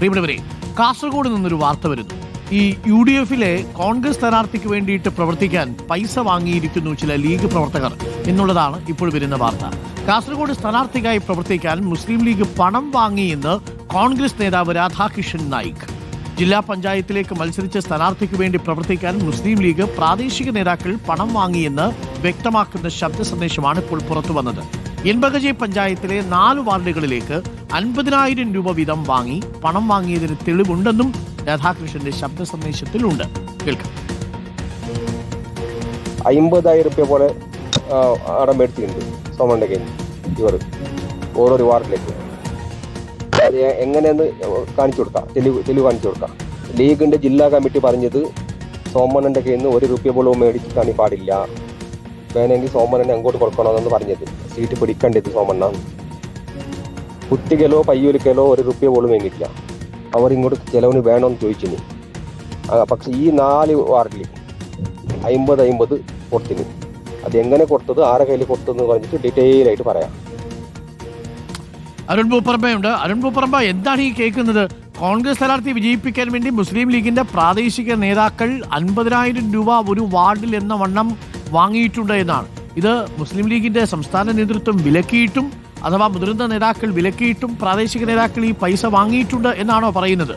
പ്രിയപ്പെട്ടവരെ, കാസർഗോഡ് നിന്നൊരു വാർത്ത വരുന്നു. ഈ UDF-ലെ കോൺഗ്രസ് സ്ഥാനാർത്ഥിക്ക് വേണ്ടിയിട്ട് പ്രവർത്തിക്കാൻ പൈസ വാങ്ങിയിരിക്കുന്നു ചില ലീഗ് പ്രവർത്തകർ എന്നുള്ളതാണ് ഇപ്പോൾ വരുന്ന വാർത്ത. കാസർഗോഡ് സ്ഥാനാർത്ഥിക്കായി പ്രവർത്തിക്കാൻ മുസ്ലിം ലീഗ് പണം വാങ്ങിയെന്ന് കോൺഗ്രസ് നേതാവ് രാധാകിഷൻ നായിക്. ജില്ലാ പഞ്ചായത്തിലേക്ക് മത്സരിച്ച സ്ഥാനാർത്ഥിക്ക് വേണ്ടി പ്രവർത്തിക്കാൻ മുസ്ലിം ലീഗ് പ്രാദേശിക നേതാക്കൾ പണം വാങ്ങിയെന്ന് വ്യക്തമാക്കുന്ന ശബ്ദ സന്ദേശമാണ് ഇപ്പോൾ പുറത്തു വന്നത്. എൻബഗജെ പഞ്ചായത്തിലെ 4 വാർഡുകളിലേക്ക് 50,000 രൂപ വീതം വാങ്ങി പണം വാങ്ങിയതിന് തെളിവുണ്ടെന്നും രാധാകൃഷ്ണന്റെ ശബ്ദ സന്ദേശത്തിലുണ്ട്. കേൾക്കാം. 50,000 രൂപ പോലെ അടം എടുത്തിട്ടുണ്ട് സോമന്റെ കയ്യിൽ ഇവർ ഓരോ വാർഡിലേക്ക്. അത് എങ്ങനെയെന്ന് കാണിച്ചു കൊടുക്കാം, തെളിവ് കാണിച്ചു കൊടുക്കാം. ലീഗിന്റെ ജില്ലാ കമ്മിറ്റി പറഞ്ഞത് സോമണ്ണന്റെ കയ്യിൽ നിന്ന് 1 രൂപ പോലും മേടിക്കാൻ പാടില്ല, വേണമെങ്കിൽ സോമണ്ണനെ അങ്ങോട്ട് കൊടുക്കണമെന്ന് പറഞ്ഞത്. സീറ്റ് പിടിക്കേണ്ടത് സോമണ്ണാണ്. കുത്തിക്കലോ പയ്യൊലിക്കലോ 1 രൂപ പോലും വേങ്ങില്ല. അവർ ഇങ്ങോട്ട് ചിലവിന് വേണമെന്ന് ചോദിച്ചിന്. പക്ഷെ ഈ 4 വാർഡിൽ 50 കൊടുത്തിന്. അത് എങ്ങനെ കൊടുത്തത്, ആരെ കയ്യിൽ കൊടുത്തതെന്ന് പറഞ്ഞിട്ട് ഡീറ്റെയിൽ ആയിട്ട് പറയാം. അരുൺ പൂപ്പറമ്പയുണ്ട്. അരുൺ പൂപ്പറമ്പ, എന്താണ് ഈ കേൾക്കുന്നത്? കോൺഗ്രസ് സ്ഥാനാർത്ഥി വിജയിപ്പിക്കാൻ വേണ്ടി മുസ്ലിം ലീഗിന്റെ പ്രാദേശിക നേതാക്കൾ 50,000 രൂപ ഒരു വാർഡിൽ എന്ന വണ്ണം വാങ്ങിയിട്ടുണ്ട് എന്നാണ്. ഇത് മുസ്ലിം ലീഗിന്റെ സംസ്ഥാന നേതൃത്വം വിലക്കിയിട്ടും അഥവാ മുതിർന്ന നേതാക്കൾ വിലക്കിയിട്ടും പ്രാദേശിക നേതാക്കൾ ഈ പൈസ വാങ്ങിയിട്ടുണ്ട് എന്നാണോ പറയുന്നത്?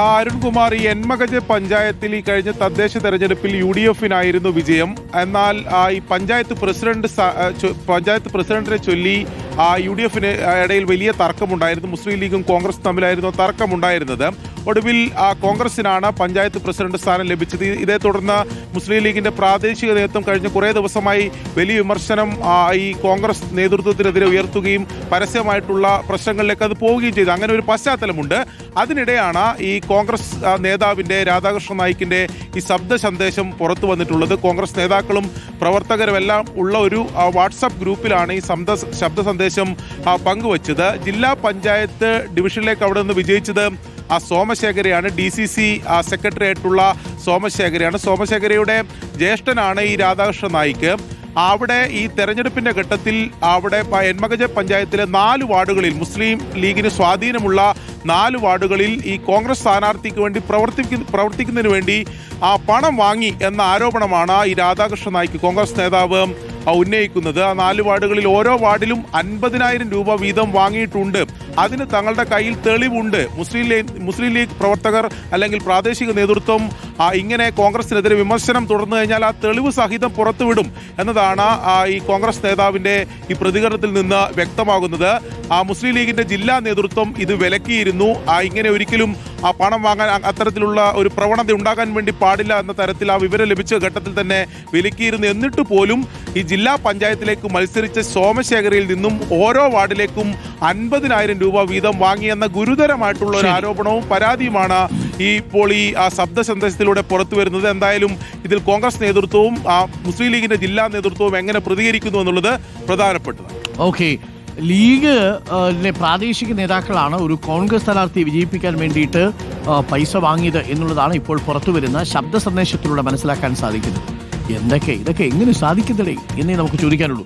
അരുൺകുമാർ, ഈ എൻമകജ പഞ്ചായത്തിൽ ഈ കഴിഞ്ഞ തദ്ദേശ തെരഞ്ഞെടുപ്പിൽ UDF-നായിരുന്നു വിജയം. എന്നാൽ ഈ പഞ്ചായത്ത് പ്രസിഡന്റിനെ ചൊല്ലി UDF-ന് ഇടയിൽ വലിയ തർക്കമുണ്ടായിരുന്നു. മുസ്ലിം ലീഗും കോൺഗ്രസ് തമ്മിലായിരുന്നു തർക്കമുണ്ടായിരുന്നത്. ഒടുവിൽ കോൺഗ്രസിനാണ് പഞ്ചായത്ത് പ്രസിഡന്റ് സ്ഥാനം ലഭിച്ചത്. ഇതേ തുടർന്ന് മുസ്ലിം ലീഗിന്റെ പ്രാദേശിക നേതൃത്വം കഴിഞ്ഞ കുറേ ദിവസമായി വലിയ വിമർശനം ഈ കോൺഗ്രസ് നേതൃത്വത്തിനെതിരെ ഉയർത്തുകയും പരസ്യമായിട്ടുള്ള പ്രശ്നങ്ങളിലേക്ക് അത് പോവുകയും ചെയ്തു. അങ്ങനെ ഒരു പശ്ചാത്തലമുണ്ട്. അതിനിടെയാണ് ഈ കോൺഗ്രസ് നേതാവിന്റെ രാധാകൃഷ്ണ നായിക്കിന്റെ ഈ ശബ്ദ സന്ദേശം പുറത്തു വന്നിട്ടുള്ളത്. കോൺഗ്രസ് നേതാക്കളും പ്രവർത്തകരുമെല്ലാം ഉള്ള ഒരു വാട്സാപ്പ് ഗ്രൂപ്പിലാണ് ഈ ശബ്ദ സന്ദേശം പങ്കുവച്ചത്. ജില്ലാ പഞ്ചായത്ത് ഡിവിഷനിലേക്ക് അവിടെ നിന്ന് വിജയിച്ചത് സോമശേഖരയാണ്. DCC സെക്രട്ടറി ആയിട്ടുള്ള സോമശേഖരയാണ്. സോമശേഖരയുടെ ജ്യേഷ്ഠനാണ് ഈ രാധാകൃഷ്ണ നായിക്ക്. അവിടെ ഈ തെരഞ്ഞെടുപ്പിന്റെ ഘട്ടത്തിൽ അവിടെ എൻമകജ പഞ്ചായത്തിലെ 4 വാർഡുകളിൽ മുസ്ലിം ലീഗിന് സ്വാധീനമുള്ള 4 വാർഡുകളിൽ ഈ കോൺഗ്രസ് സ്ഥാനാർത്ഥിക്ക് വേണ്ടി പ്രവർത്തിക്കുന്നതിന് വേണ്ടി പണം വാങ്ങി എന്ന ആരോപണമാണ് ഈ രാധാകൃഷ്ണ നായിക്ക് കോൺഗ്രസ് നേതാവ് ഉന്നയിക്കുന്നത്. 4 വാർഡുകളിൽ ഓരോ വാർഡിലും 50,000 രൂപ വീതം വാങ്ങിയിട്ടുണ്ട്. അതിന് തങ്ങളുടെ കയ്യിൽ തെളിവുണ്ട്. മുസ്ലിം ലീഗ് പ്രവർത്തകർ അല്ലെങ്കിൽ പ്രാദേശിക നേതൃത്വം ഇങ്ങനെ കോൺഗ്രസിനെതിരെ വിമർശനം തുടർന്നു കഴിഞ്ഞാൽ ആ തെളിവ് സഹിതം പുറത്തുവിടും എന്നതാണ് ഈ കോൺഗ്രസ് നേതാവിന്റെ ഈ പ്രതികരണത്തിൽ നിന്ന് വ്യക്തമാകുന്നത്. മുസ്ലിം ലീഗിന്റെ ജില്ലാ നേതൃത്വം ഇത് വിലക്കിയിരുന്നു. ഇങ്ങനെ ഒരിക്കലും പണം വാങ്ങാൻ അത്തരത്തിലുള്ള ഒരു പ്രവണത ഉണ്ടാകാൻ വേണ്ടി പാടില്ല എന്ന തരത്തിൽ ആ വിവരം ലഭിച്ച ഘട്ടത്തിൽ തന്നെ വിലക്കിയിരുന്നു. എന്നിട്ട് പോലും ഈ ജില്ലാ പഞ്ചായത്തിലേക്ക് മത്സരിച്ച സോമശേഖരയിൽ നിന്നും ഓരോ വാർഡിലേക്കും 50,000 രൂപ വീതം വാങ്ങിയെന്ന ഗുരുതരമായിട്ടുള്ള ഒരു ആരോപണവും പരാതിയുമാണ് ഇപ്പോൾ ഈ ശബ്ദ സന്ദേശത്തിലൂടെ പുറത്തു വരുന്നത്. എന്തായാലും ഇതിൽ കോൺഗ്രസ് നേതൃത്വവും മുസ്ലിം ലീഗിന്റെ ജില്ലാ നേതൃത്വവും എങ്ങനെ പ്രതികരിക്കുന്നു എന്നുള്ളത് പ്രധാനപ്പെട്ടതാണ്. ഓക്കെ, ലീഗ് പ്രാദേശിക നേതാക്കളാണ് ഒരു കോൺഗ്രസ് സ്ഥാനാർത്ഥിയെ വിജയിപ്പിക്കാൻ വേണ്ടിയിട്ട് പൈസ വാങ്ങിയത് എന്നുള്ളതാണ് ഇപ്പോൾ പുറത്തു വരുന്ന ശബ്ദ സന്ദേശത്തിലൂടെ മനസ്സിലാക്കാൻ സാധിക്കുന്നത്. ഇതൊക്കെ എങ്ങനെ സാധിക്കുന്നതേ എന്നേ നമുക്ക് ചോദിക്കാനുള്ളൂ.